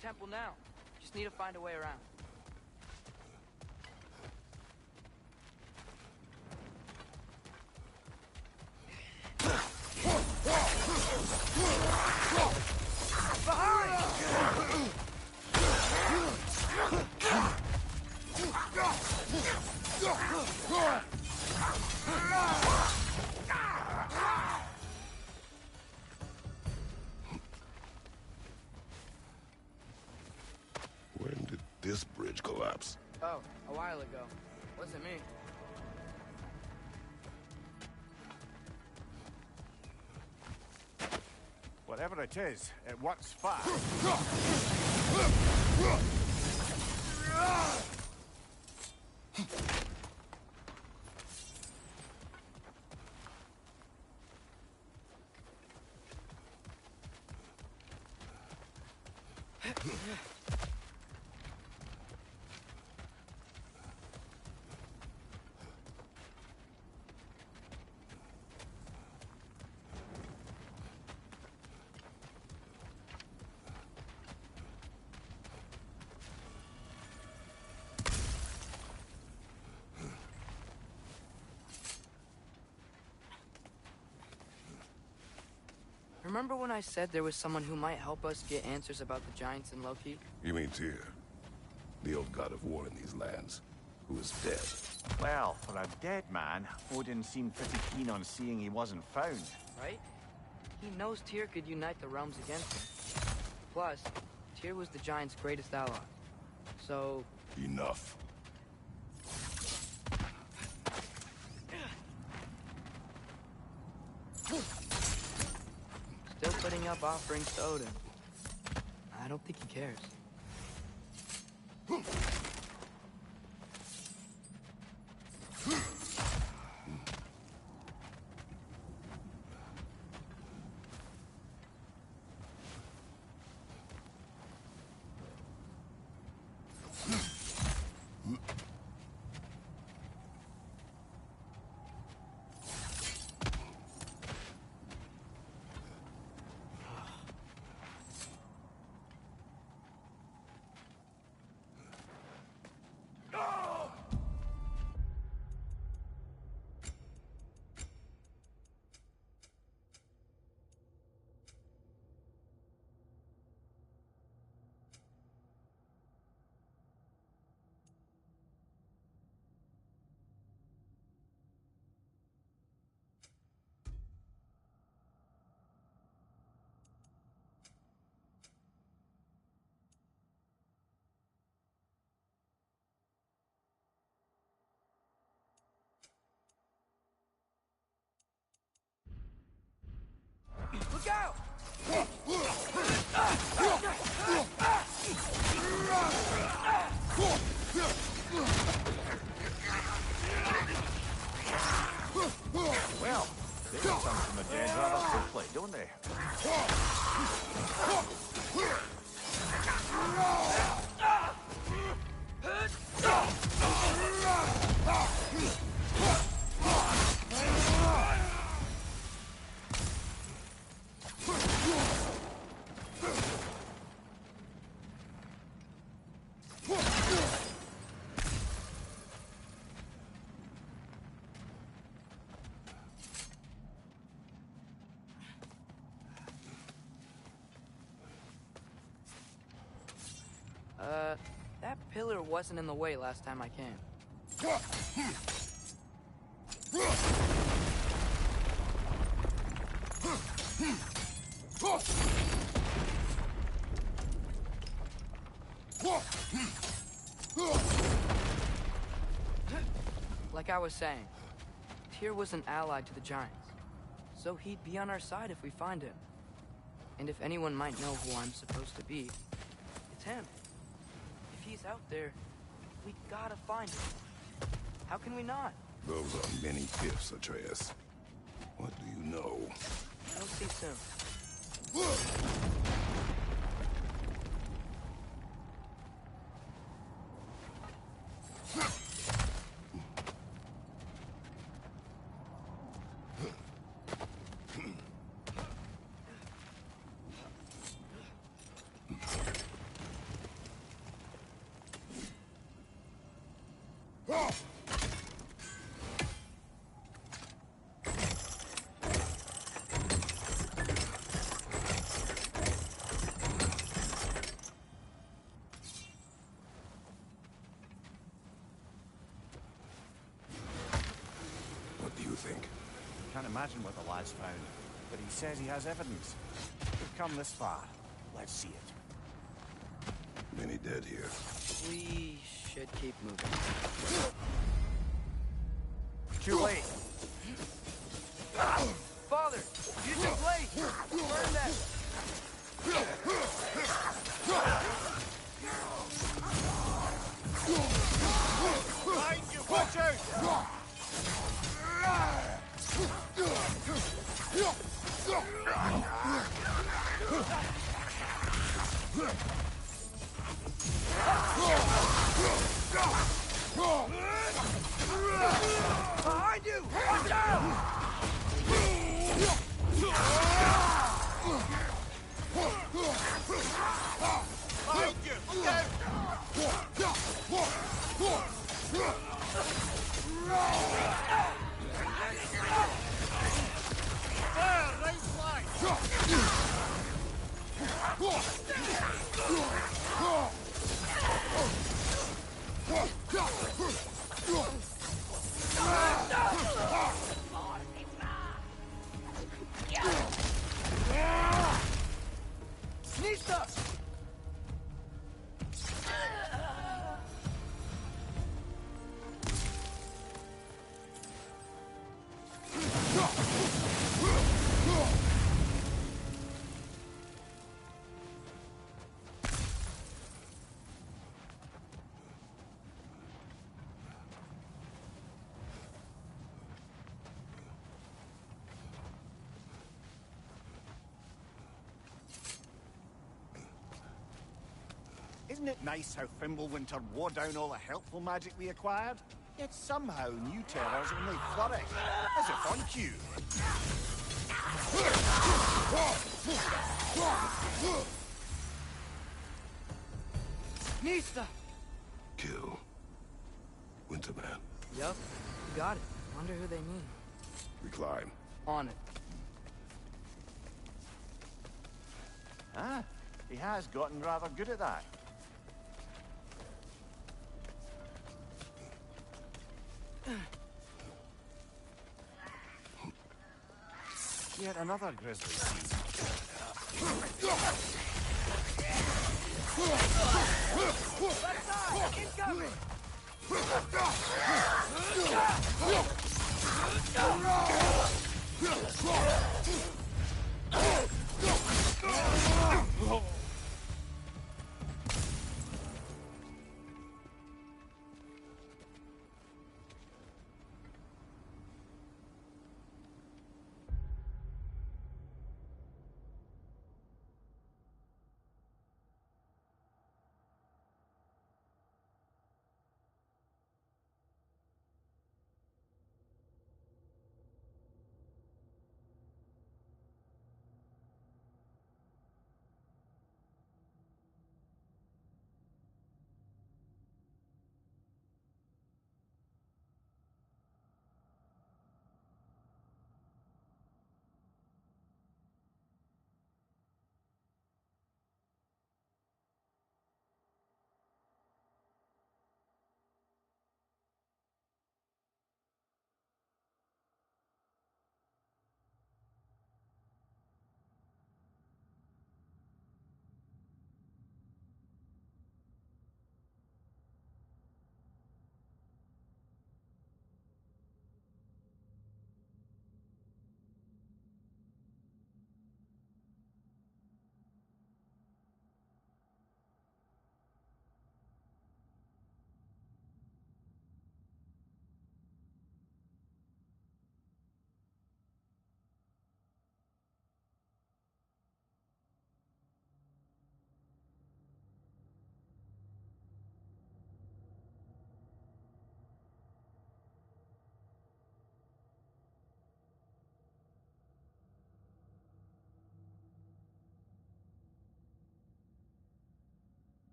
temple now. Just need to find a way around. When did this bridge collapse? Oh, a while ago. Wasn't me. Whatever it is, it works fast. Remember when I said there was someone who might help us get answers about the giants in Loki? You mean Tyr, the old god of war in these lands, who is dead. Well, for a dead man, Odin seemed pretty keen on seeing he wasn't found. Right? He knows Tyr could unite the realms against him. Plus, Tyr was the giants' greatest ally. So... Enough. Still putting up offerings to Odin. I don't think he cares. Look out! Well, they come from the dead rather quickly, don't they? That pillar wasn't in the way last time I came. Like I was saying, Tyr was an ally to the giants, so he'd be on our side if we find him. And if anyone might know who I'm supposed to be, it's him. If he's out there, we gotta find him. How can we not? Those are many ifs, Atreus. What do you know? I'll see soon. What do you think? Can't imagine what the lad's found, but he says he has evidence. We've come this far. Let's see it. Many dead here. We should keep moving. Too late. Father, use your blade! Burn them! Behind you! Watch out! Behind you! Watch out! Behind you! Look out! There! Right flank! Nista! Isn't it nice how Fimbulwinter wore down all the helpful magic we acquired? Yet somehow new terrors only flourish, as if on cue. Nista! Kill. Winterman. Yup, got it. Wonder who they mean. We climb. On it. Ah, he has gotten rather good at that. Yet another grizzly seed. Left side! Incoming!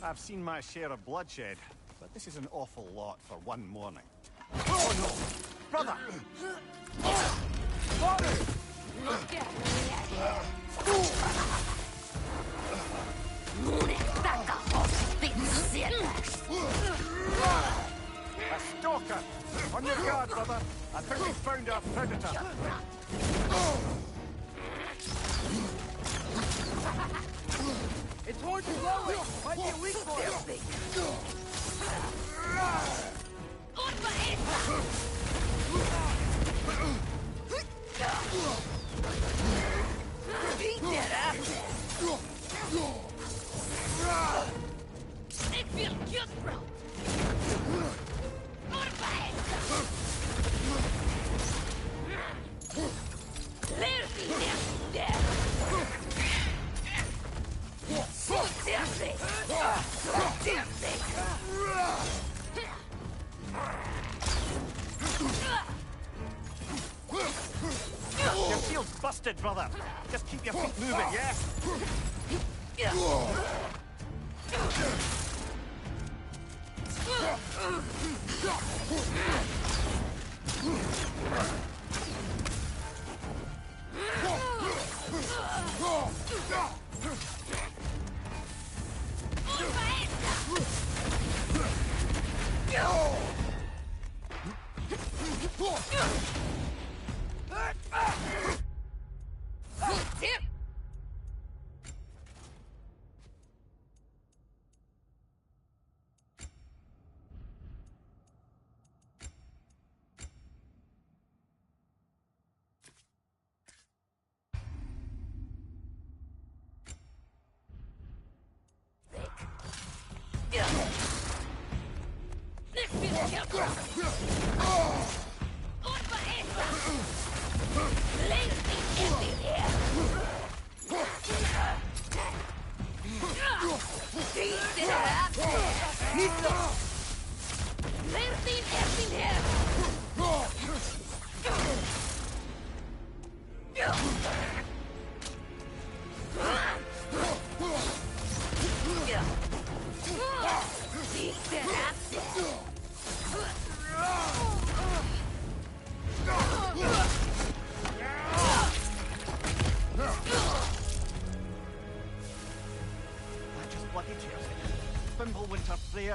I've seen my share of bloodshed, but this is an awful lot for one morning. Oh no! Brother! A stalker! On your guard, brother! I think we found our predator! Its horns are glowing! Might be a weak point! Ik wil kustbro. Voorbij. Leer die net daar. Your shield's busted, brother! Just keep your feet moving, yeah?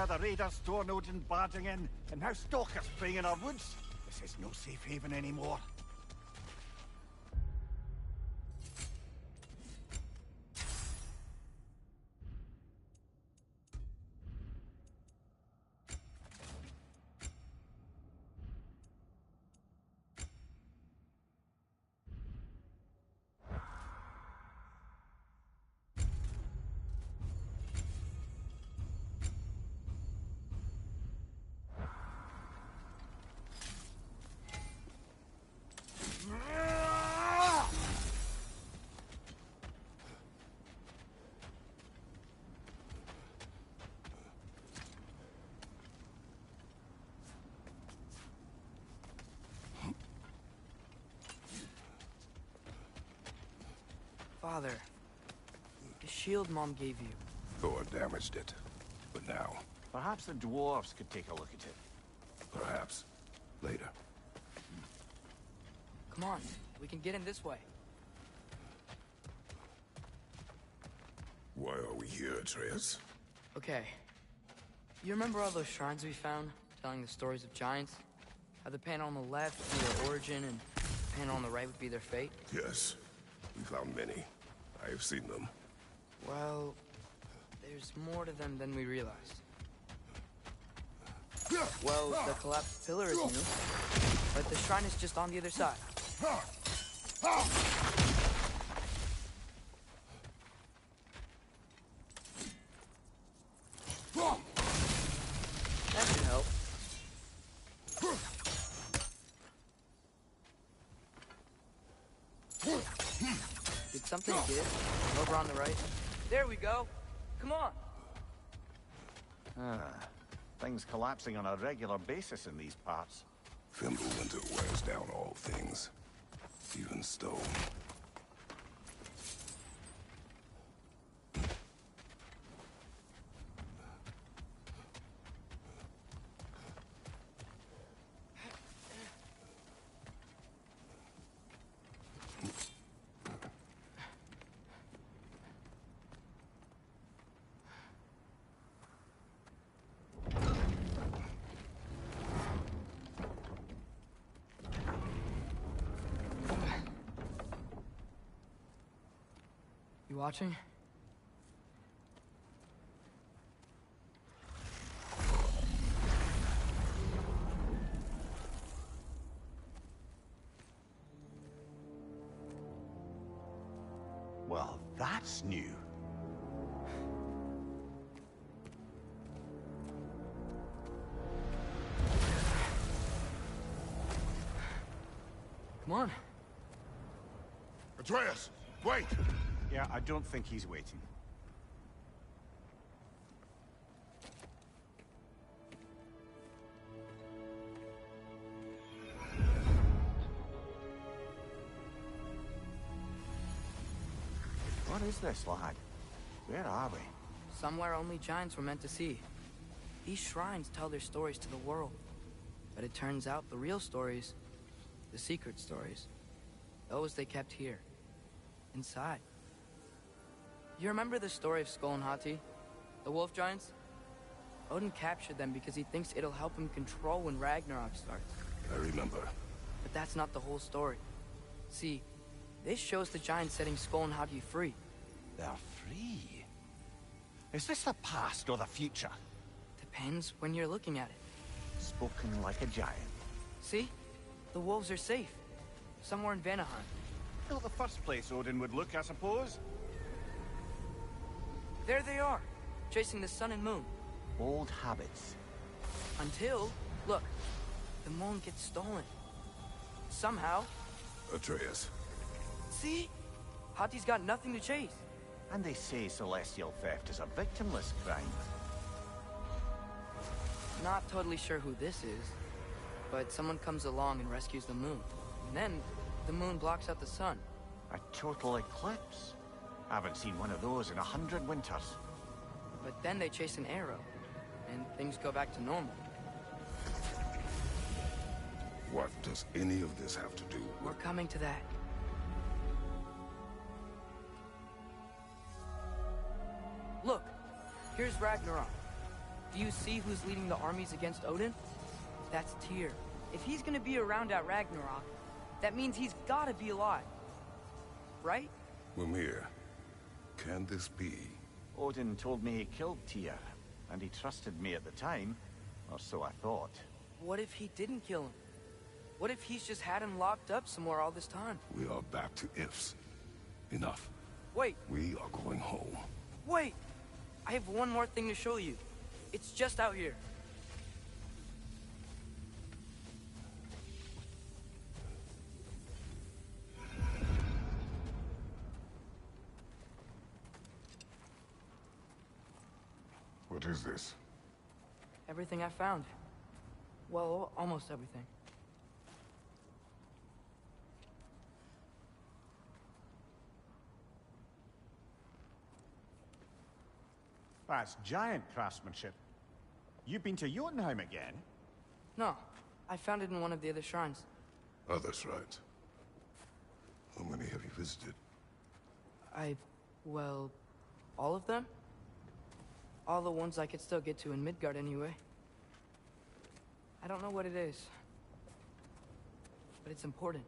The raiders, Stornode and barging in, and now stalkers preying in our woods. This is no safe haven anymore. Father, the shield Mom gave you. Thor damaged it. But now, Perhaps the dwarves could take a look at it. perhaps, later. Come on, we can get in this way. Why are we here, Atreus? Okay. You remember all those shrines we found, telling the stories of giants? How the panel on the left would be their origin, and the panel on the right would be their fate? Yes, we found many. I have seen them. Well, there's more to them than we realized. Well, the collapsed pillar is new, but the shrine is just on the other side. That should help. Did something give? Over on the right? There we go. Come on. Things collapsing on a regular basis in these parts. Fimbulwinter wears down all things, even stone. You watching? Well, that's new. Come on. Atreus, wait! Yeah, I don't think he's waiting. What is this, lad? Where are we? Somewhere only giants were meant to see. These shrines tell their stories to the world. But it turns out the real stories, the secret stories, those they kept here, inside. You remember the story of Skull and Hati? The wolf giants? Odin captured them because he thinks it'll help him control when Ragnarok starts. I remember. But that's not the whole story. See, this shows the giants setting Skull and Hati free. They're free. Is this the past or the future? Depends when you're looking at it. Spoken like a giant. See? The wolves are safe. Somewhere in Vanaheim. Not the first place Odin would look, I suppose. There they are, chasing the sun and moon. Old habits. Until, look, the moon gets stolen. Somehow. Atreus. See? Hati's got nothing to chase. And they say celestial theft is a victimless crime. Not totally sure who this is, but someone comes along and rescues the moon. And then, the moon blocks out the sun. A total eclipse. Haven't seen one of those in 100 winters. But then they chase an arrow, and things go back to normal. What does any of this have to do We're with... coming to that. Look, here's Ragnarok. Do you see who's leading the armies against Odin? That's Tyr. If he's gonna be around at Ragnarok, that means he's gotta be alive. Right? Mimir, can this be? Odin told me he killed Tyr, and he trusted me at the time, or so I thought. What if he didn't kill him? What if he's just had him locked up somewhere all this time? We are back to ifs. Enough. Wait, We are going home. wait! I have one more thing to show you. It's just out here. What is this? Everything I found. Well, almost everything. That's giant craftsmanship. You've been to Jotunheim again? No, I found it in one of the other shrines. Other shrines. How many have you visited? Well, all of them? All the ones I could still get to in Midgard anyway. I don't know what it is. But it's important.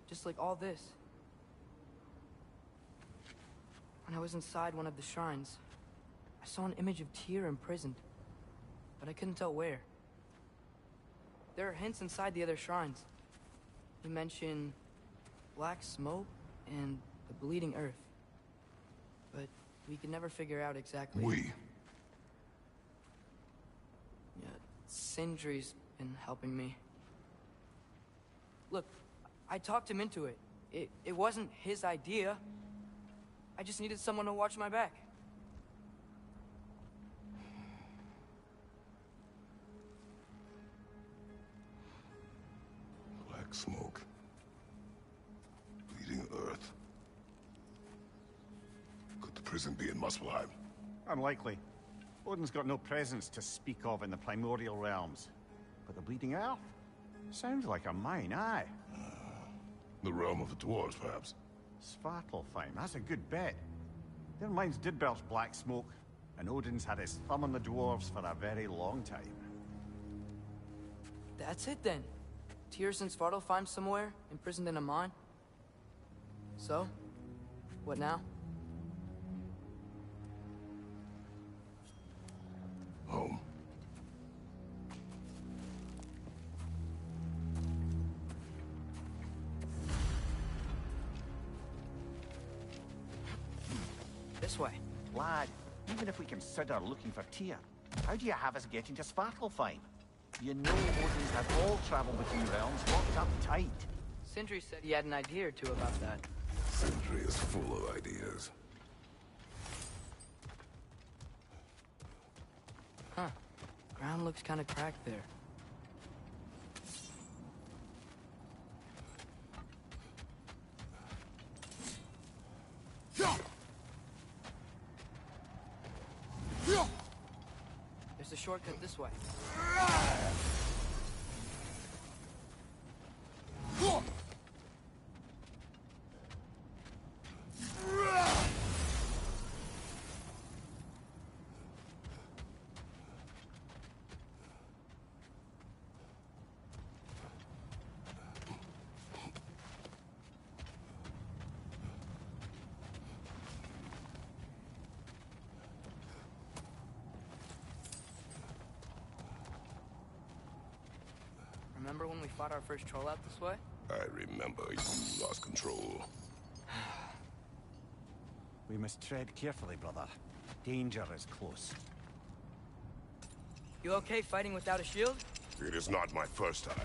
Just like all this. When I was inside one of the shrines, I saw an image of Tyr imprisoned. But I couldn't tell where. There are hints inside the other shrines. He mentioned black smoke and the bleeding earth. But we could never figure out exactly. We. Yeah, Sindri's been helping me. Look, I talked him into it. It wasn't his idea. I just needed someone to watch my back. Black smoke. Bleeding earth. Could the prison be in Muspelheim? Unlikely. Odin's got no presence to speak of in the primordial realms. But the Bleeding Earth? Sounds like a mine, aye. The realm of the dwarves, perhaps? Svartalfheim, that's a good bet. Their mines did belch black smoke, and Odin's had his thumb on the dwarves for a very long time. That's it then. Tyr's in Svartalfheim somewhere, imprisoned in a mine. So, What now? Home. This way. Lad, even if we consider looking for Tyr, how do you have us getting to Svartalfheim? You know Odin's had all travel between realms locked up tight. Sindri said he had an idea or two about that. Sindri is full of ideas. Huh. Ground looks kind of cracked there. There's a shortcut this way. Remember when we fought our first troll out this way? I remember you lost control. We must tread carefully, brother. Danger is close. You okay fighting without a shield? It is not my first time.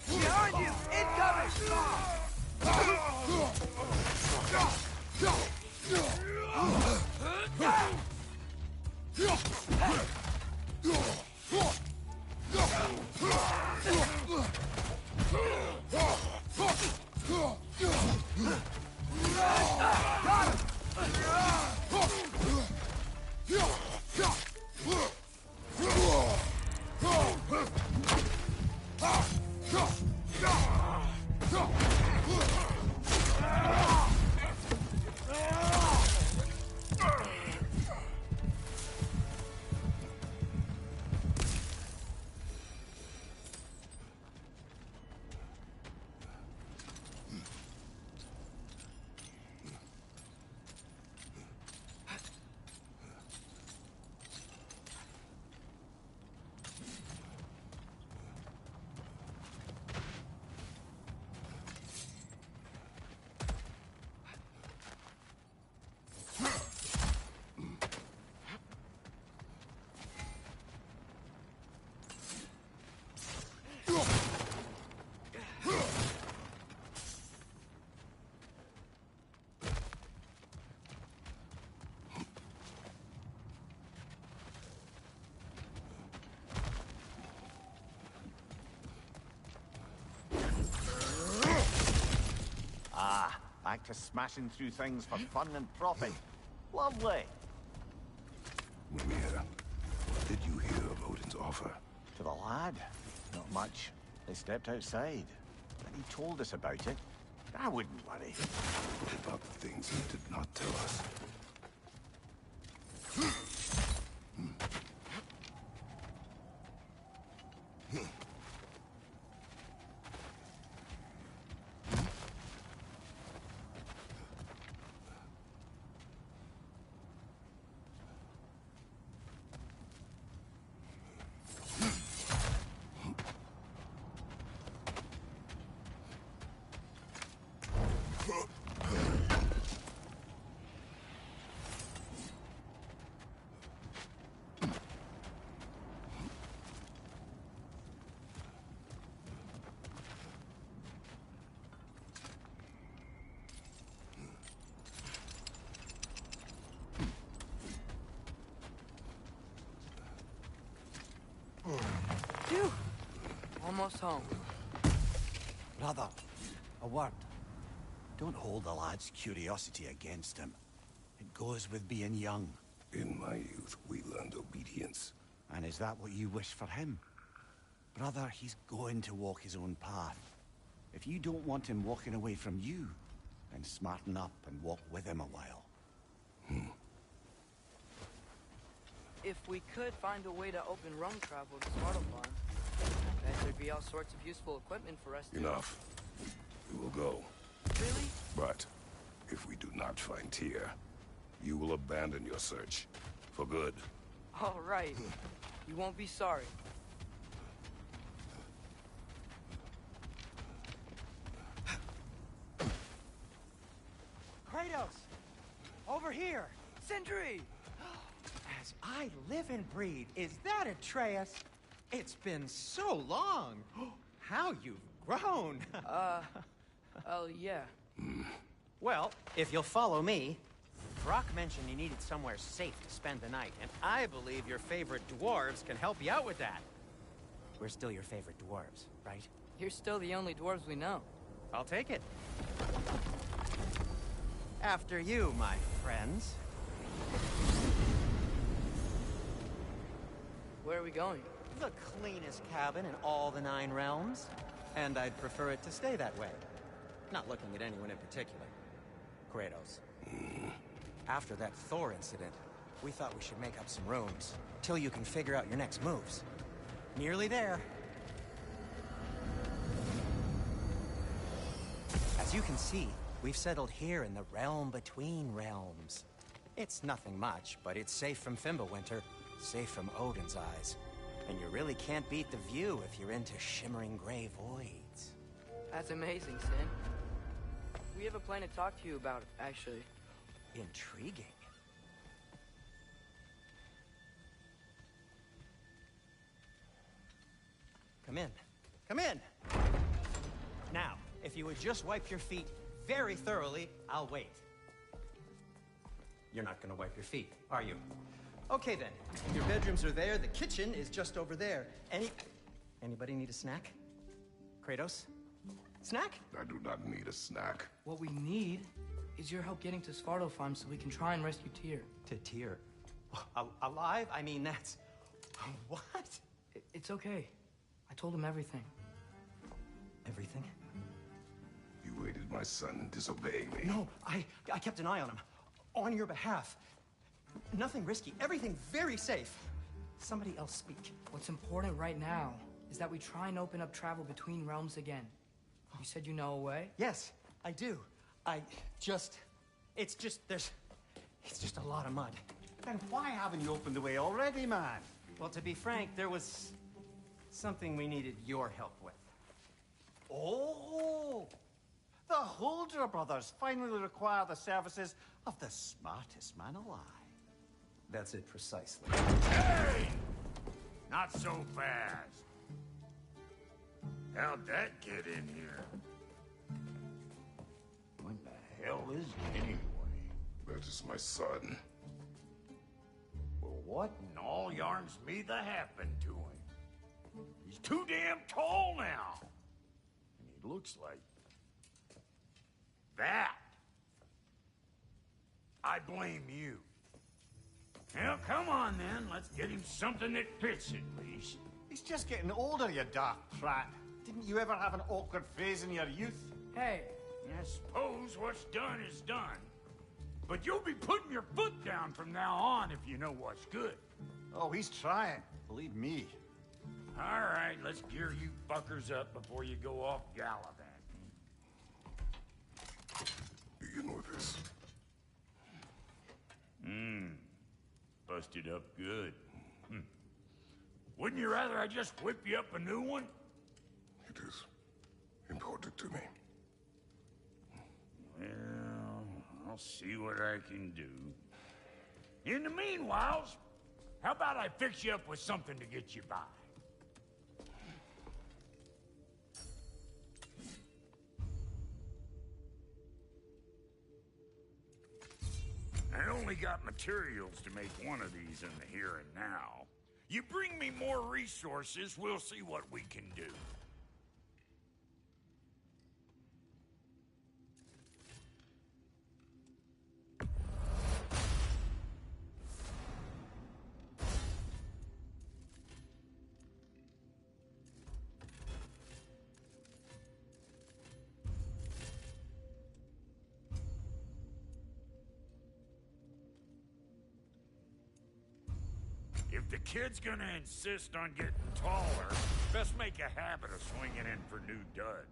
Behind you! Incoming! Back to smashing through things for fun and profit. Lovely. Mimir, what did you hear of Odin's offer? To the lad? Not much. They stepped outside. And he told us about it. I wouldn't worry. What about the things he did not tell us? Phew! Almost home. Brother, a word. Don't hold the lad's curiosity against him. It goes with being young. In my youth, we learned obedience. And is that what you wish for him? Brother, he's going to walk his own path. If you don't want him walking away from you, then smarten up and walk with him a while. if we could find a way to open rum travel to Sparta Farm, then there'd be all sorts of useful equipment for us to... Enough. We will go. Really? But if we do not find Tyr, you will abandon your search. For good. All right. You won't be sorry. Kratos! Over here! Sentry! As I live and breathe, is that Atreus? It's been so long! How you've grown! Oh, yeah. Well, if you'll follow me, Brock mentioned you needed somewhere safe to spend the night, and I believe your favorite dwarves can help you out with that. We're still your favorite dwarves, right? You're still the only dwarves we know. I'll take it. After you, my friends. Where are we going? The cleanest cabin in all the 9 realms. And I'd prefer it to stay that way. Not looking at anyone in particular. Kratos. After that Thor incident, we thought we should make up some rooms, till you can figure out your next moves. Nearly there. As you can see, we've settled here in the realm between realms. It's nothing much, but it's safe from Fimbulwinter, safe from Odin's eyes. And you really can't beat the view if you're into shimmering gray voids. That's amazing, Sin. We have a plan to talk to you about, actually. Intriguing. Come in. Come in! Now, if you would just wipe your feet very thoroughly, I'll wait. You're not gonna wipe your feet, are you? Okay then. Your bedrooms are there, the kitchen is just over there. Anybody need a snack? Kratos? Snack? I do not need a snack. What we need is your help getting to Svartalfheim Farm so we can try and rescue Tyr. To Tyr? Alive? I mean, that's... What? It's okay. I told him everything. Everything? You aided my son in disobeying me. No, I kept an eye on him. On your behalf. Nothing risky. Everything very safe. Somebody else speak. What's important right now is that we try and open up travel between realms again. You said you know a way? Yes, I do. It's just a lot of mud. Then why haven't you opened the way already, man? Well, to be frank, there was something we needed your help with. Oh! The Holder brothers finally require the services of the smartest man alive. That's it precisely. Hey! Not so fast. How'd that get in here? What the hell is it anyway? That is my son. Well, what in all yarns me that happened to him? He's too damn tall now. And he looks like... that. I blame you. Well, come on then. Let's get him something that fits at least. He's just getting older, you daft prat. Didn't you ever have an awkward phase in your youth? Hey, I suppose what's done is done. But you'll be putting your foot down from now on if you know what's good. Oh, he's trying. Believe me. All right, let's gear you fuckers up before you go off gallivanting. Begin with this. Busted up good. Wouldn't you rather I just whip you up a new one? It is important to me. Well, I'll see what I can do. In the meanwhile, how about I fix you up with something to get you by? I only got materials to make one of these in the here and now. You bring me more resources, we'll see what we can do. If the kid's gonna insist on getting taller, best make a habit of swinging in for new duds.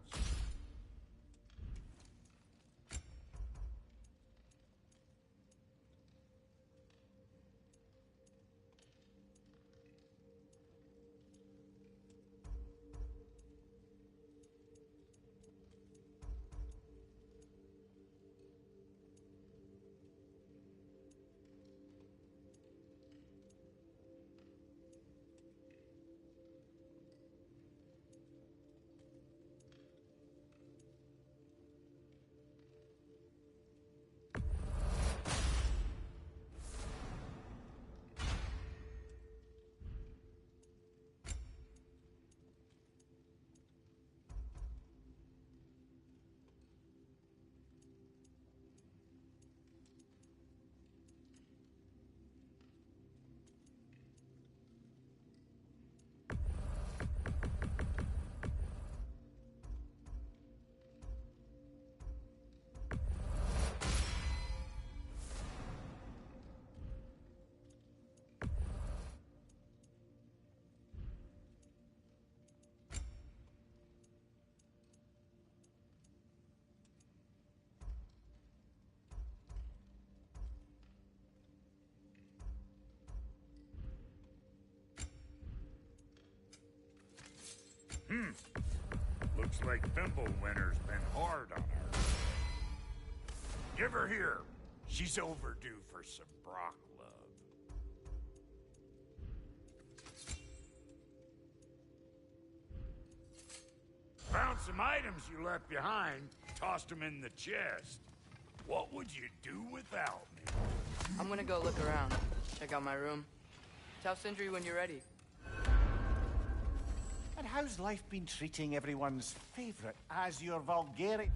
Looks like Winter's been hard on her. Give her here. She's overdue for some Brock love. Found some items you left behind, tossed them in the chest. What would you do without me? I'm gonna go look around, check out my room. Tell Sindri when you're ready. And how's life been treating everyone's favorite Azure Vulgari?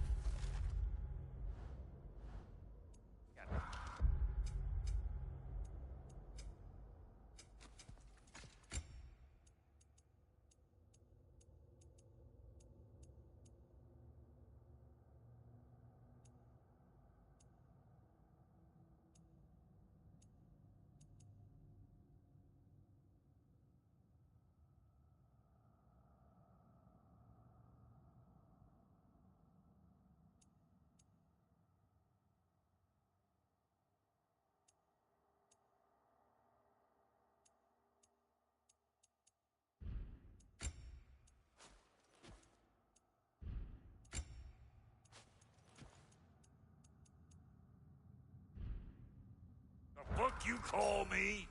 The book you call me?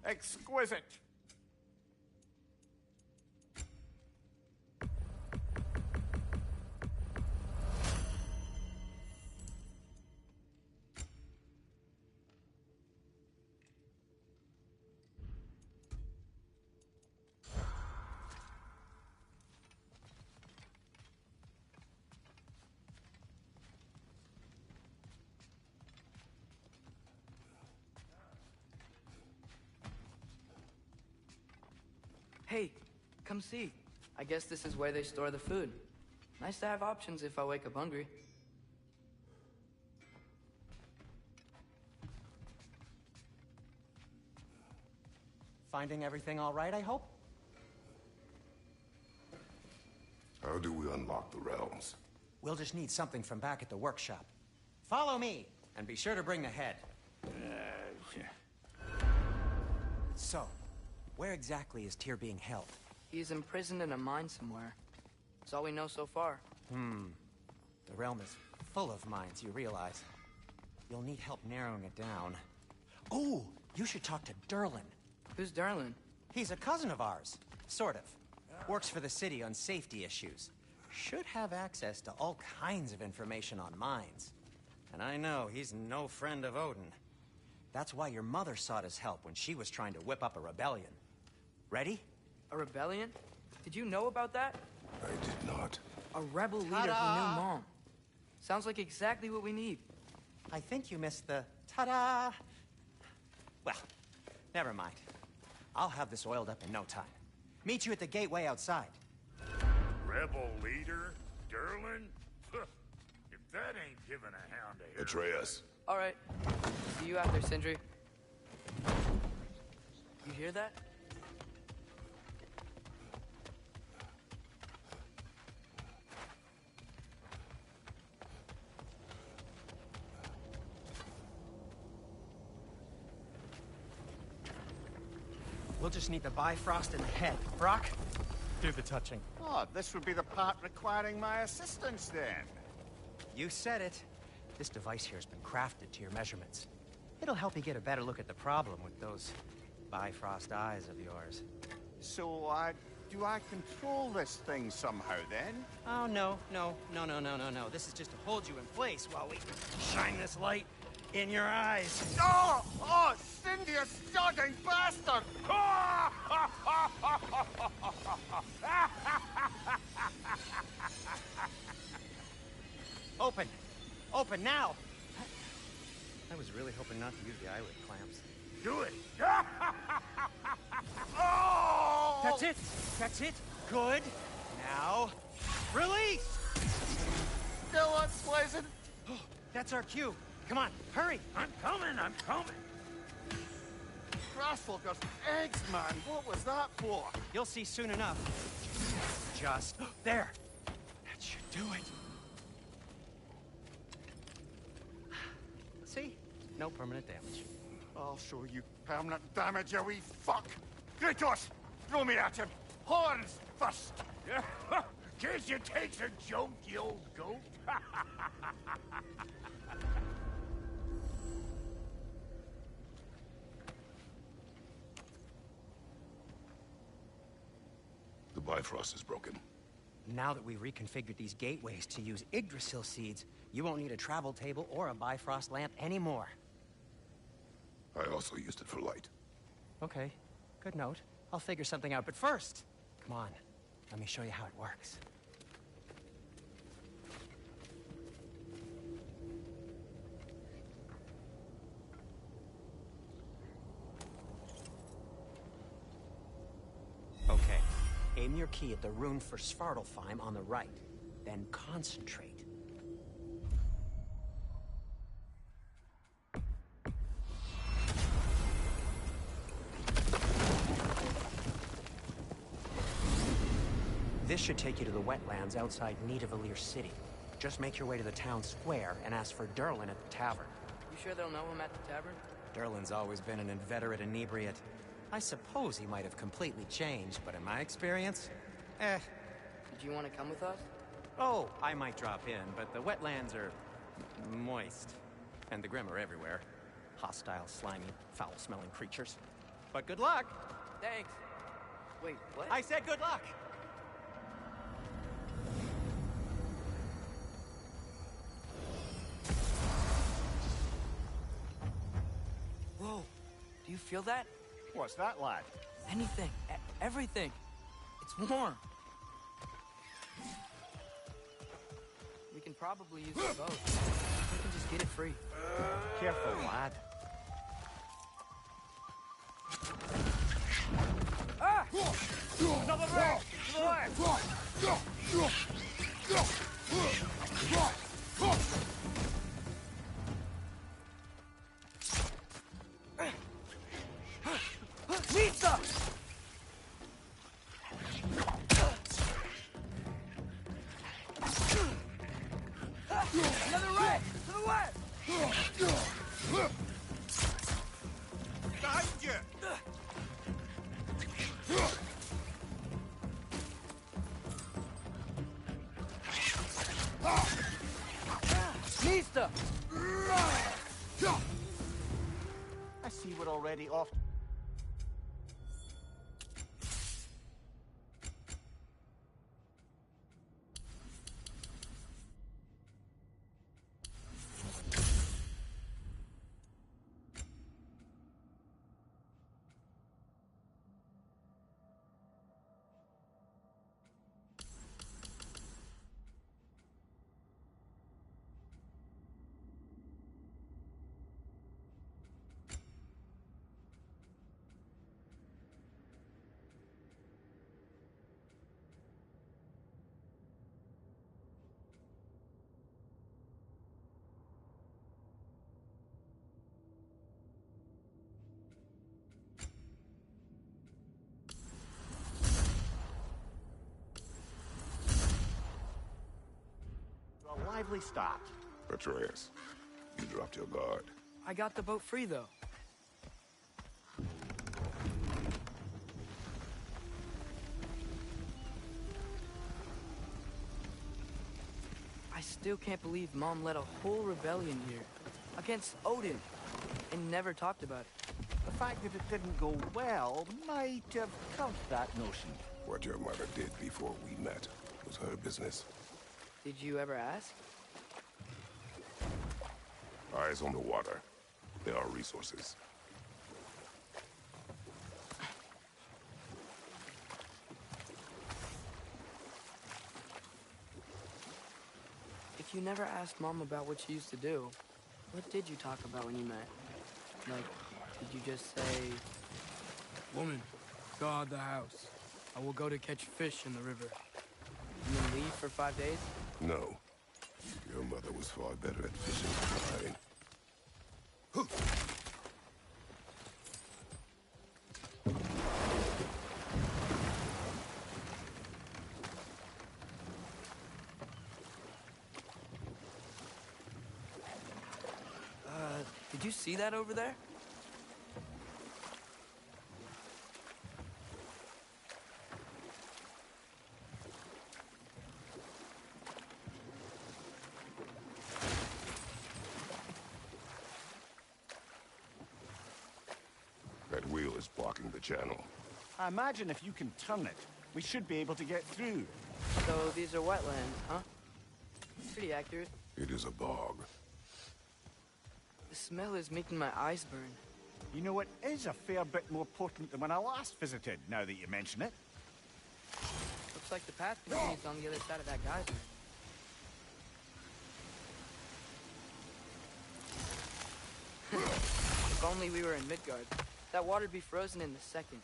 Exquisite. Hey, come see. I guess this is where they store the food. Nice to have options if I wake up hungry. Finding everything all right, I hope? How do we unlock the realms? We'll just need something from back at the workshop. Follow me, and be sure to bring the head. So, where exactly is Tyr being held? He's imprisoned in a mine somewhere. That's all we know so far. The realm is full of mines, you realize. You'll need help narrowing it down. Oh, you should talk to Derlin. Who's Darlin? He's a cousin of ours. Sort of. Works for the city on safety issues. Should have access to all kinds of information on mines. And I know he's no friend of Odin. That's why your mother sought his help when she was trying to whip up a rebellion. Ready? A rebellion? Did you know about that? I did not. A rebel leader who knew Mom. Sounds like exactly what we need. I think you missed the ta-da. Well, never mind. I'll have this oiled up in no time. Meet you at the gateway outside. Rebel leader? Derlin? If that ain't giving a hound a hair. Atreus. All right. See you out there, Sindri. hear that? We'll just need the Bifrost in the head. Brock, do the touching. Oh, this would be the part requiring my assistance then. You said it. This device here has been crafted to your measurements. It'll help you get a better look at the problem with those Bifrost eyes of yours. So, do I control this thing somehow then? Oh, no. This is just to hold you in place while we shine this light in your eyes. Oh! Oh, Cindy, you sodding bastard! Open! Open now! I was really hoping not to use the eyelid clamps. Do it. Oh! That's it! That's it! Good! Now, release! Still unpleasant. That's our cue. Come on, hurry! I'm coming. Grassfuckers, eggs, man. What was that for? You'll see soon enough. Just there. That should do it. See? No permanent damage. I'll show you permanent damage, you wee fuck. Kratos, throw me at him. Horns first. Guess you takes a joke, you old goat. The Bifrost is broken. Now that we've reconfigured these gateways to use Yggdrasil seeds, you won't need a travel table or a Bifrost lamp anymore. I also used it for light. Okay, good note. I'll figure something out, but first, come on, let me show you how it works. Okay, aim your key at the rune for Svartalfheim on the right, then concentrate. This should take you to the wetlands outside Nidavellir City. Just make your way to the town square and ask for Derlin at the tavern. You sure they'll know him at the tavern? Derlin's always been an inveterate inebriate. I suppose he might have completely changed, but in my experience, Did you want to come with us? Oh, I might drop in, but the wetlands are moist. And the Grim are everywhere. Hostile, slimy, foul-smelling creatures. But good luck! Thanks. Wait, what? I said good luck! Whoa, do you feel that? What's that, lad? Anything, everything. It's warm. We can probably use the boat. We can just get it free. Careful, lad. Ah! Another wreck! To the left! Nita! Another wreck! To the west! Behind you! Nista! I see we're already off. lively start. Atreus, you dropped your guard. I got the boat free, though. I still can't believe Mom led a whole rebellion here. Against Odin. And never talked about it. The fact that it didn't go well might have curbed that notion. What your mother did before we met was her business. Did you ever ask? Eyes on the water. There are resources. If you never asked Mom about what she used to do, what did you talk about when you met? Like, did you just say... Woman, guard the house. I will go to catch fish in the river. And then leave for 5 days? No. Your mother was far better at fishing than mine. Did you see that over there? That wheel is blocking the channel. I imagine if you can turn it, we should be able to get through. So these are wetlands, huh? Pretty accurate. It is a bog. The smell is making my eyes burn. You know, it is a fair bit more potent than when I last visited, now that you mention it. Looks like the path continues on the other side of that geyser. If only we were in Midgard. That water'd be frozen in a second.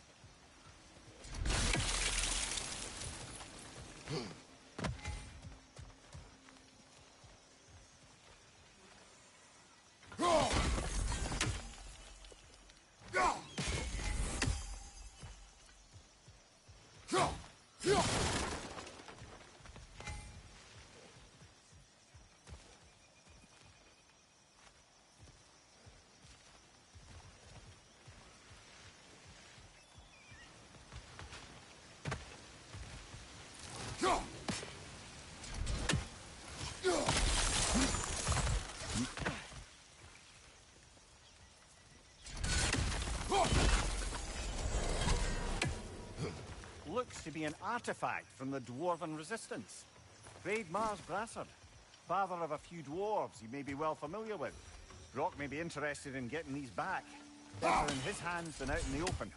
Looks to be an artifact from the Dwarven Resistance. Great Mars Brassard, father of a few dwarves you may be well familiar with. Brock may be interested in getting these back. Better in his hands than out in the open.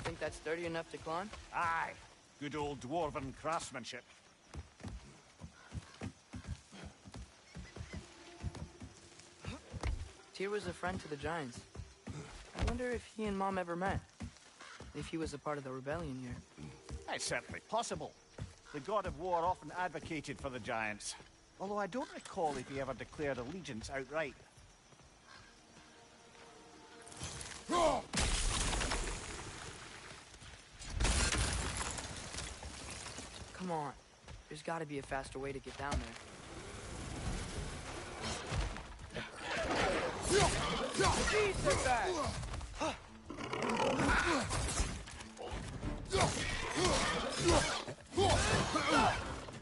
Think that's sturdy enough to climb? Aye, good old Dwarven craftsmanship. Tyr was a friend to the Giants. I wonder if he and Mom ever met. If he was a part of the rebellion here. It's certainly possible. The god of war often advocated for the Giants. Although I don't recall if he ever declared allegiance outright. Come on. There's gotta be a faster way to get down there. Jesus, that!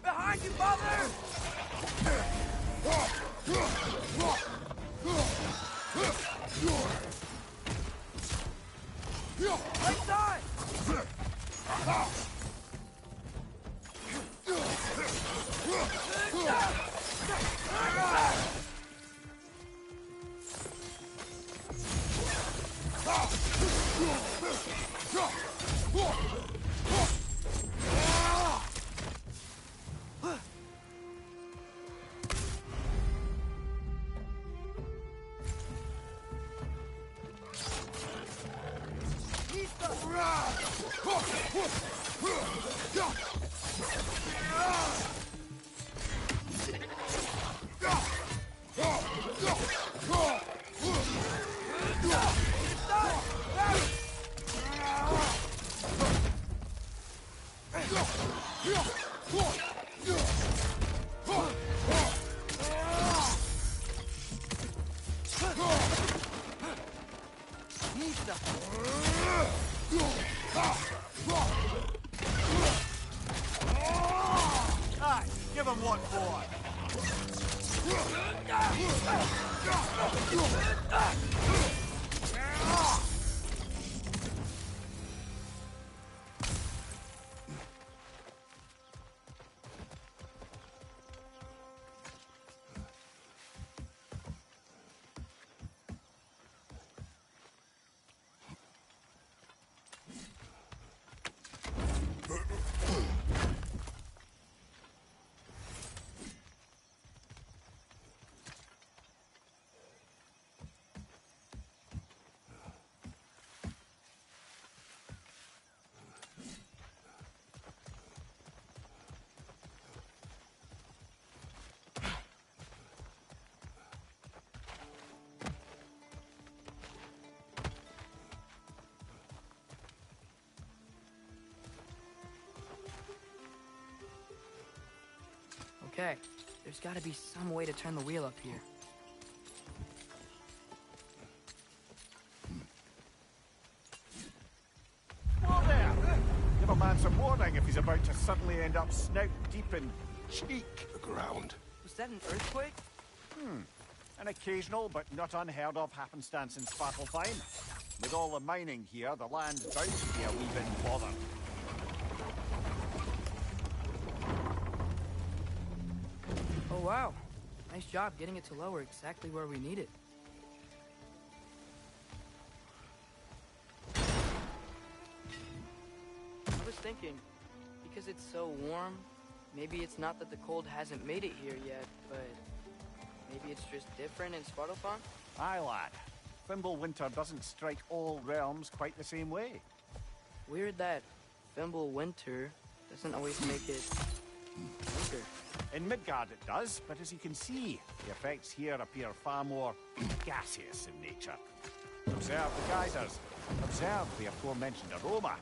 Behind you, mother! Right side! Aye, give him what for. Okay, there's gotta be some way to turn the wheel up here. Whoa there! Give a man some warning if he's about to suddenly end up snout deep in cheek. The ground. Was that an earthquake? An occasional but not unheard of happenstance in Svartalfheim. With all the mining here, the land's bound to be a wee bit bothered. Oh wow, nice job getting it to lower exactly where we need it. I was thinking, because it's so warm, maybe it's not that the cold hasn't made it here yet, but maybe it's just different in Svartalfheim? Aye, lad. Winter doesn't strike all realms quite the same way. Weird that Winter doesn't always make it winter. In Midgard it does, but as you can see, the effects here appear far more gaseous in nature. Observe the geysers. Observe the aforementioned aroma.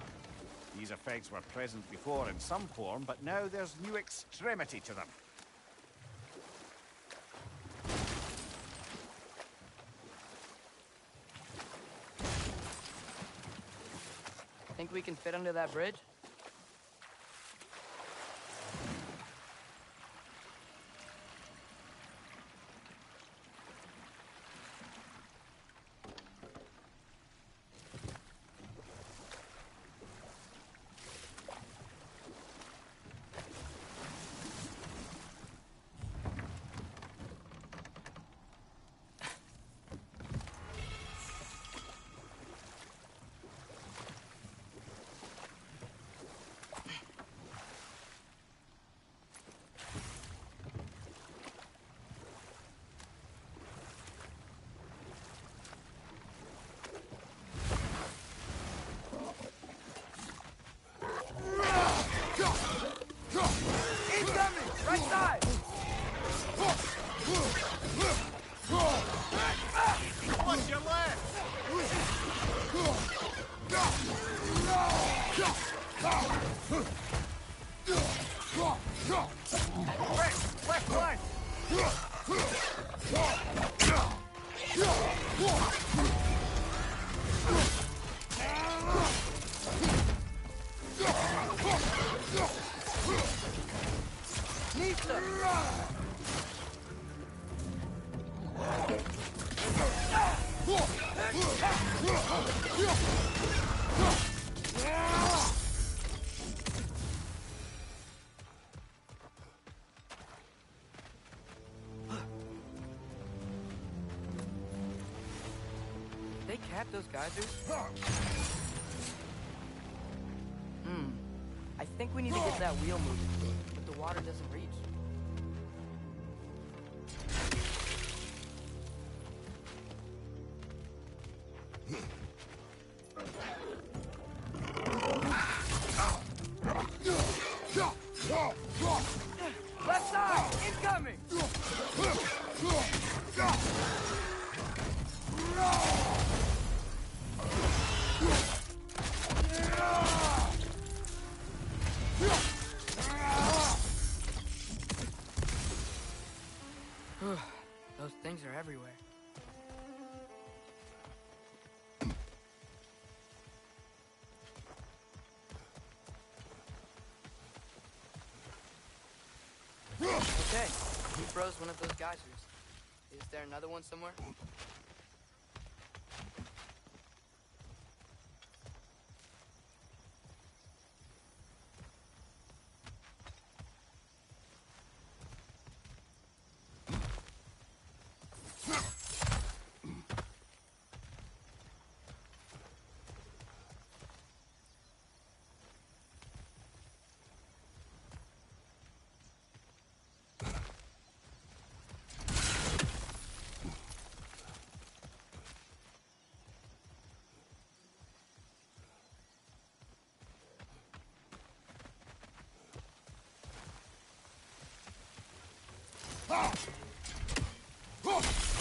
These effects were present before in some form, but now there's new extremity to them. Think we can fit under that bridge? Right side! Watch your left! Left flank! They cap those geysers? I think we need to get that wheel moving, but the water doesn't reach. froze one of those geysers. Is there another one somewhere?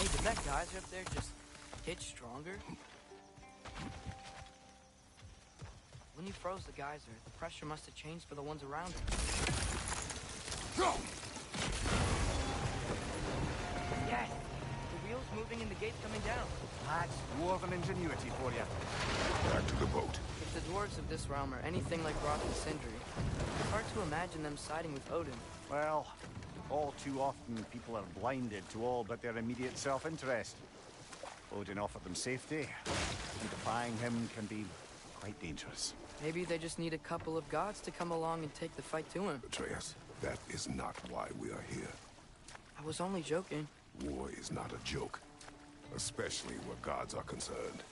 Hey, did that geyser up there just hit stronger? When you froze the geyser, the pressure must have changed for the ones around it. Yes! The wheel's moving and the gate's coming down. That's dwarven ingenuity for you. Back to the boat. If the dwarves of this realm are anything like Roth and Sindri, it's hard to imagine them siding with Odin. Well, all too often people are blinded to all but their immediate self-interest. Odin offered them safety, and defying him can be quite dangerous. Maybe they just need a couple of gods to come along and take the fight to him. Atreus, that is not why we are here. I was only joking. War is not a joke, especially where gods are concerned.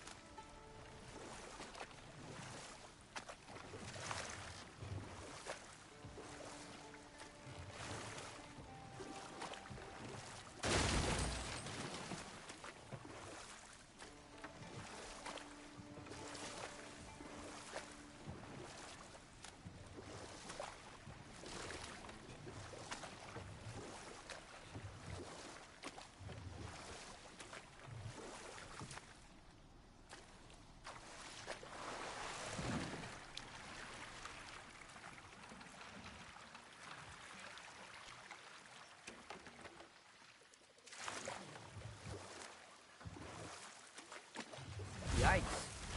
Yikes.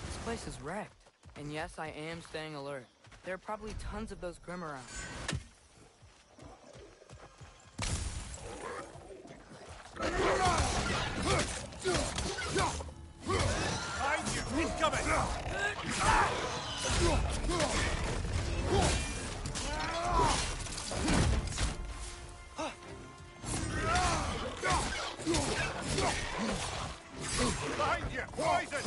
This place is wrecked. And yes, I am staying alert. There are probably tons of those Grim around. Behind you! He's coming! Behind you! Poison!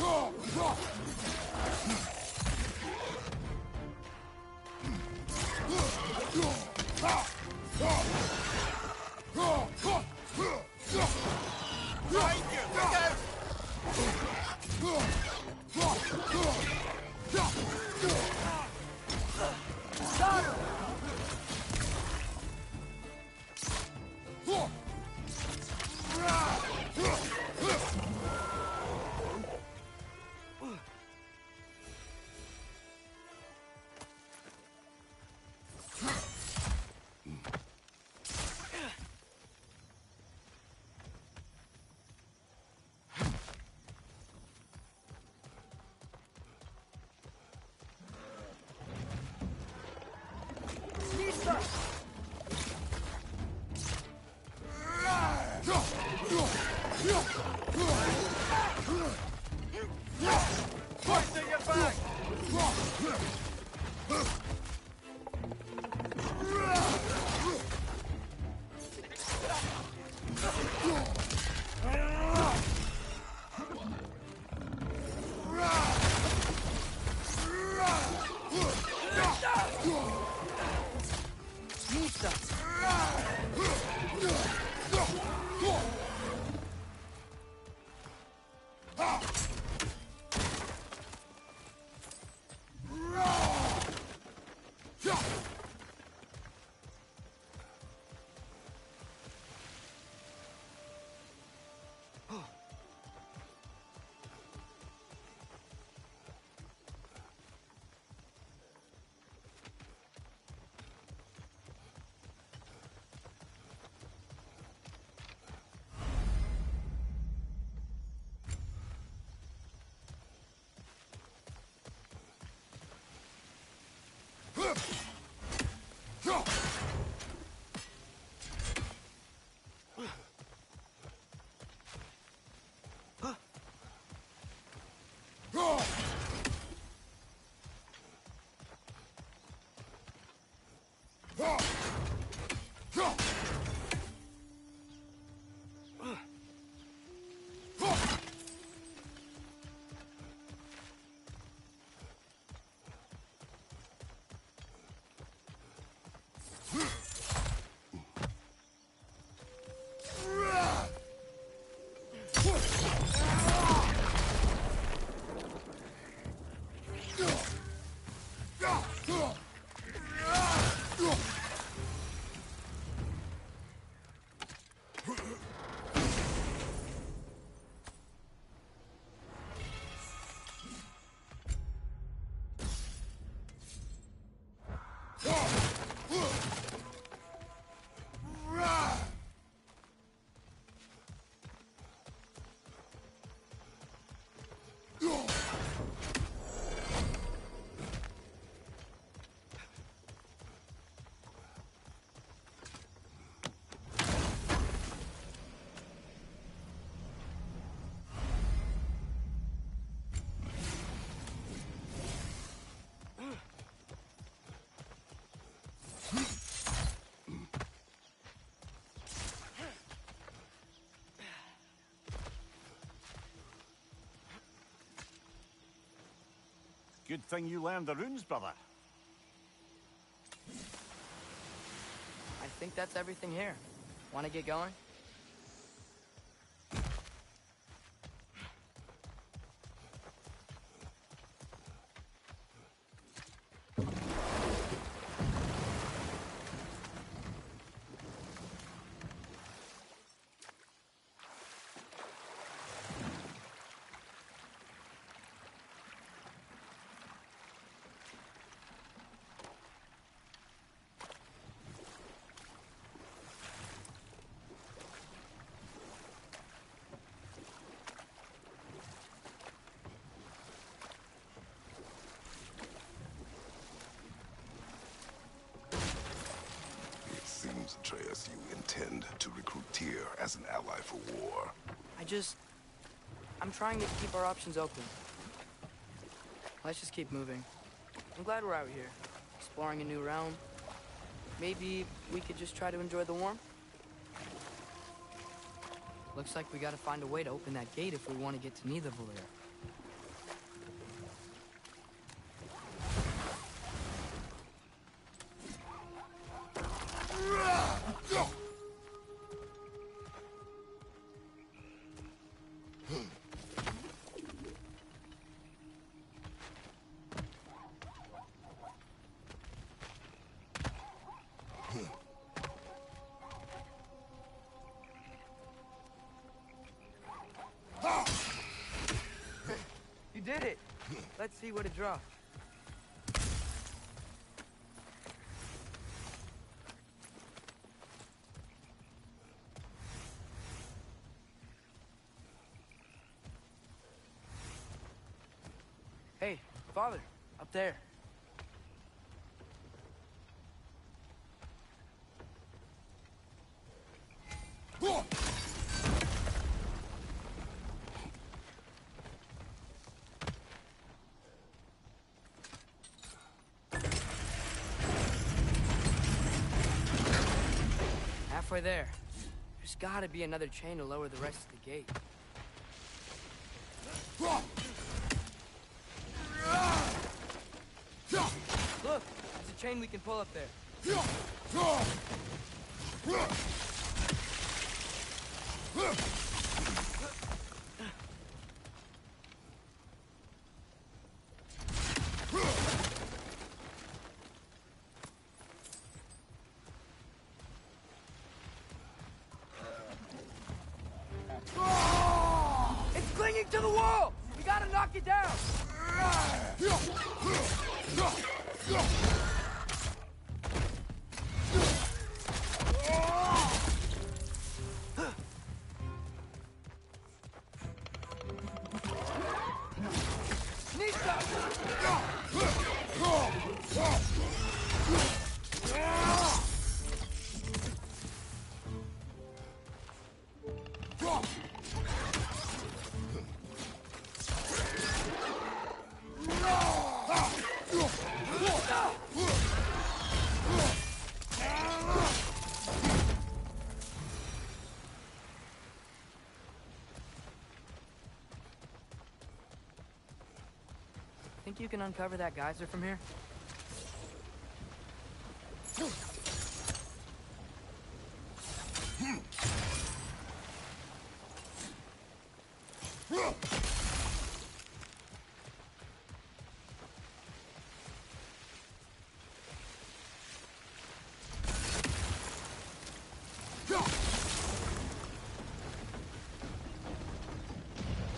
Behind you! Look out! Pointing your back! Good thing you learned the runes, brother. I think that's everything here. Want to get going? It seems, Atreus, you intend to recruit Tyr as an ally for war. I'm trying to keep our options open. Let's just keep moving. I'm glad we're out here, exploring a new realm. Maybe we could just try to enjoy the warmth? Looks like we gotta find a way to open that gate if we want to get to Nidavellir. You did it! Let's see what it drops. Hey, Father, up there. Halfway there. There's gotta be another chain to lower the rest of the gate. Look, there's a chain we can pull up there. It's clinging to the wall! We gotta knock it down! Think you can uncover that geyser from here?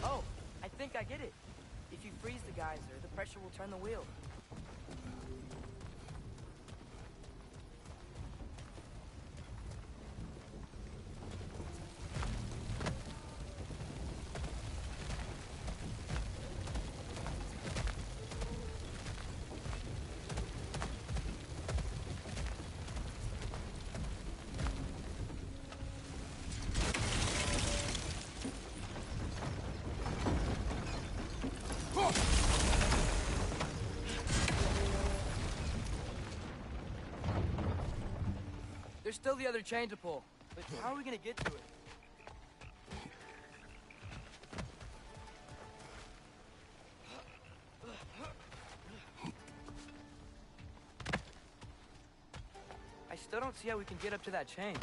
Oh, I think I get it. If you freeze the geyser, the pressure will turn the wheel. There's still the other chain to pull, but how are we gonna get to it? still don't see how we can get up to that chain.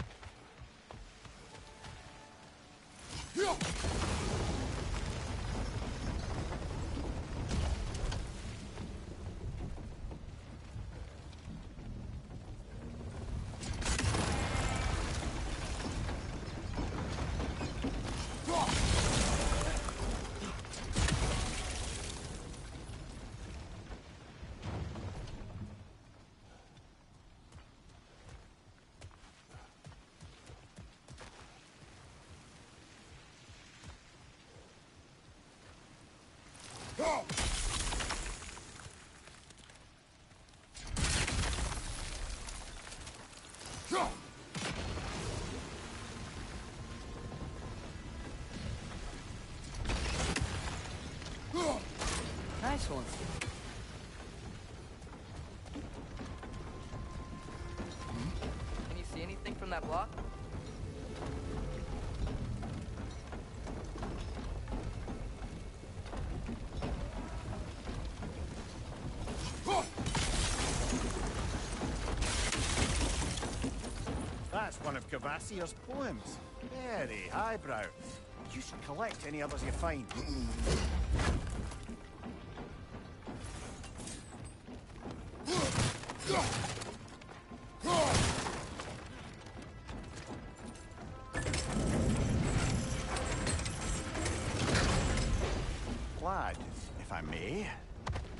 Nice one. Can you see anything from that block? That's one of Cavassier's poems. Very highbrow. You should collect any others you find. Lad, if I may,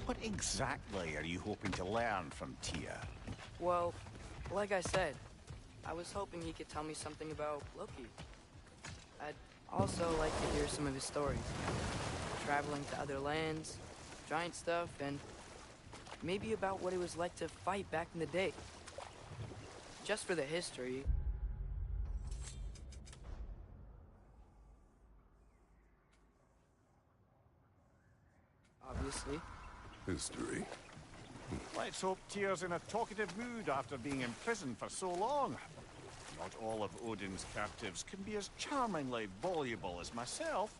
what exactly are you hoping to learn from Tia? Well, like I said, I was hoping he could tell me something about Loki. I'd also like to hear some of his stories. Traveling to other lands, giant stuff, and maybe about what it was like to fight back in the day. Just for the history. Obviously. History. Let's hope Tyr's in a talkative mood after being in prison for so long. Not all of Odin's captives can be as charmingly voluble as myself.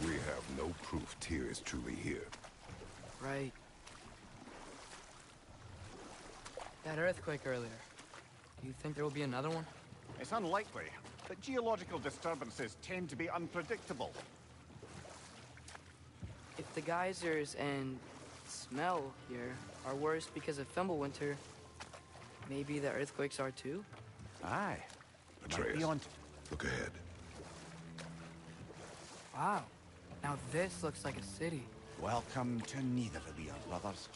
We have no proof Tyr is truly here. Right. That earthquake earlier. Do you think there will be another one? It's unlikely, but geological disturbances tend to be unpredictable. If the geysers and smell here are worse because of Fimbulwinter, maybe the earthquakes are too? Aye. Might be Atreus, on. look ahead. Wow. Now this looks like a city. Welcome to Nidavellir, brothers.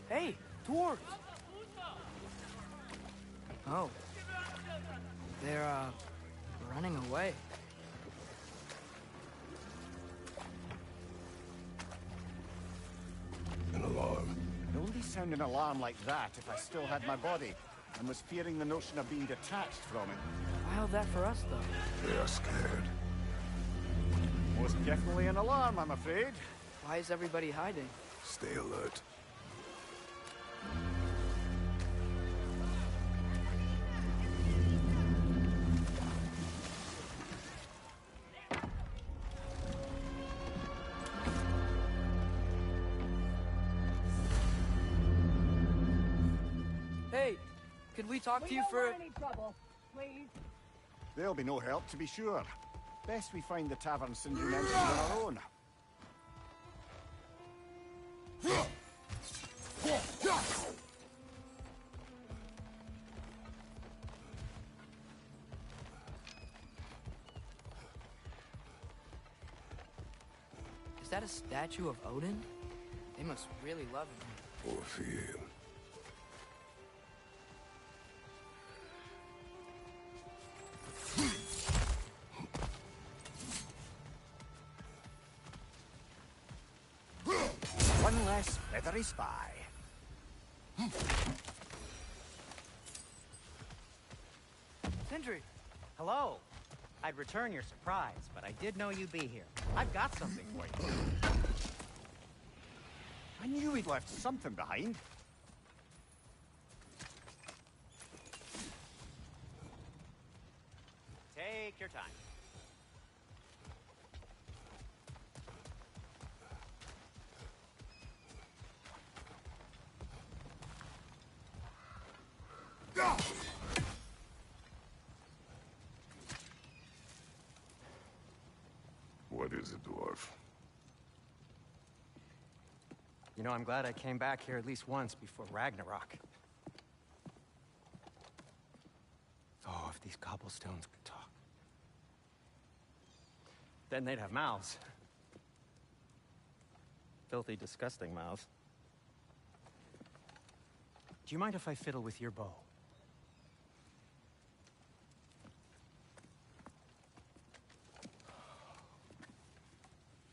Hey, dwarves! Oh. They're, running away. An alarm. I'd only sound an alarm like that if I still had my body, and was fearing the notion of being detached from it. Why all that for us, though? They are scared. Most definitely an alarm, I'm afraid. Why is everybody hiding? Stay alert. Hey, could we talk to you for... any trouble, please. There'll be no help, to be sure. Best we find the tavern Sindri mentioned on our own. Is that a statue of Odin? They must really love him. Or fear him. One less feathery spy. Sindri! Hello. I'd return your surprise, but I did know you'd be here. I've got something for you. I knew we'd left something behind. Take your time. What is it, dwarf? You know, I'm glad I came back here at least once before Ragnarok. Oh, if these cobblestones could talk. Then they'd have mouths. Filthy, disgusting mouths. Do you mind if I fiddle with your bow?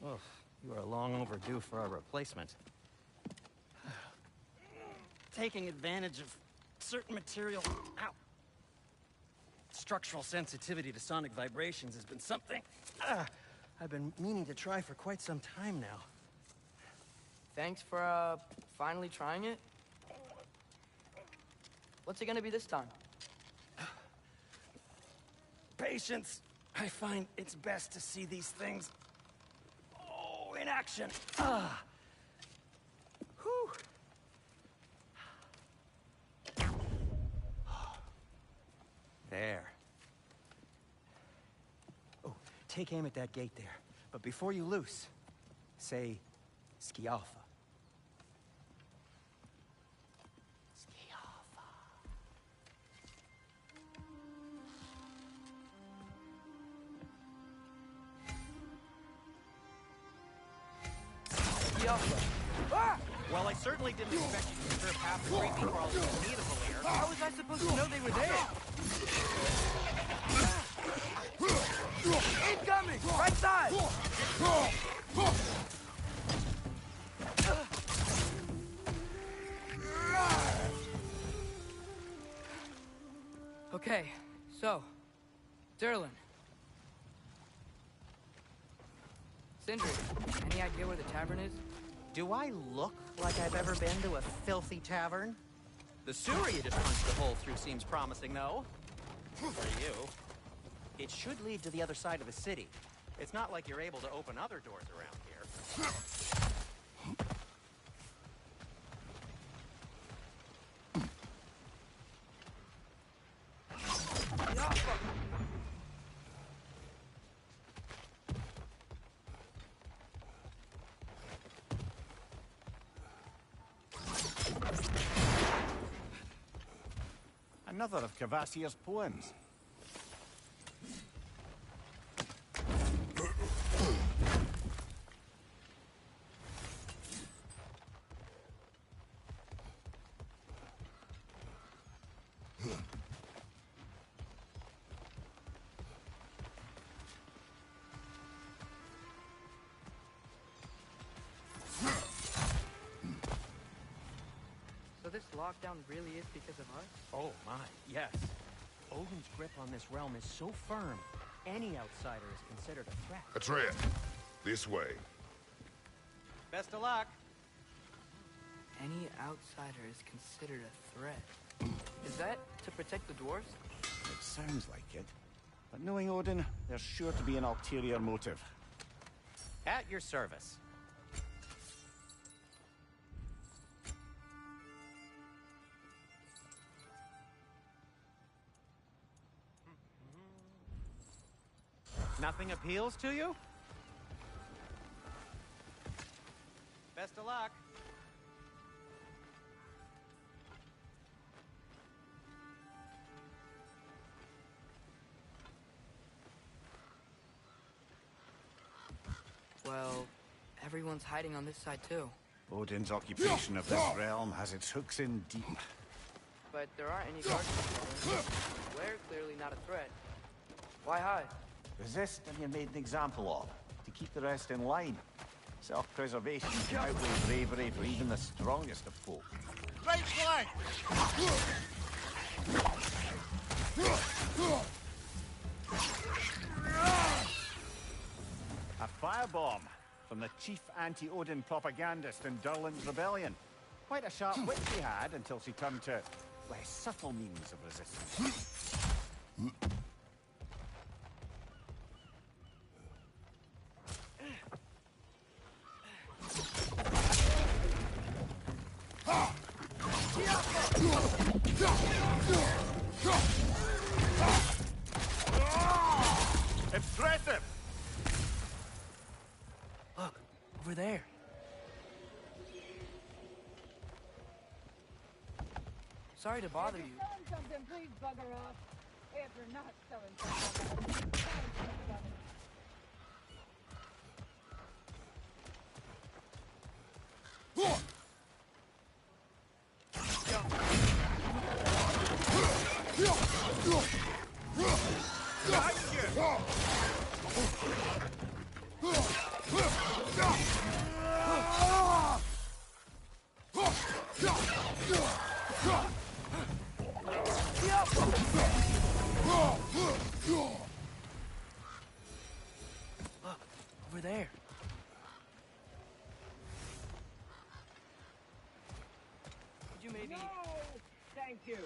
Oh, you are long overdue for a replacement. Taking advantage of certain material. Ow. Structural sensitivity to sonic vibrations has been something I've been meaning to try for quite some time now. Thanks for, finally trying it. What's it gonna be this time? Patience. I find it's best to see these things, in action. Whew. There. Oh, take aim at that gate there. But before you loose, say, Skialfa. Ah! Well, I certainly didn't expect you to disturb half the creepy crawlers in need of a lair. How was I supposed to know they were there? Incoming! Right side! Okay, so, Durlin. Sindri, any idea where the tavern is? Do I look like I've ever been to a filthy tavern? The sewer you just punched a hole through seems promising, though. For you. It should lead to the other side of the city. It's not like you're able to open other doors around here. Another of Kvasir's poems. So this lockdown really is because of us? Oh my, yes. Odin's grip on this realm is so firm, any outsider is considered a threat. Atreus, this way. Best of luck. Any outsider is considered a threat. Is that to protect the dwarves? It sounds like it. But knowing Odin, there's sure to be an ulterior motive. At your service. Nothing appeals to you? Best of luck. Well, everyone's hiding on this side too. Odin's occupation of this realm has its hooks in deep. But there aren't any guards. We're clearly not a threat. Why hide? Resist and you're made an example of, to keep the rest in line. Self-preservation can outweigh bravery for even the strongest of folk. Right flank! A firebomb from the chief anti-Odin propagandist in Durlin's rebellion. Quite a sharp wit she had until she turned to less subtle means of resistance. Impressive! Over there. Sorry to bother If you. you're selling something, please bugger off. If you're not selling something, find something. Look, over there. Could you maybe... No! Thank you.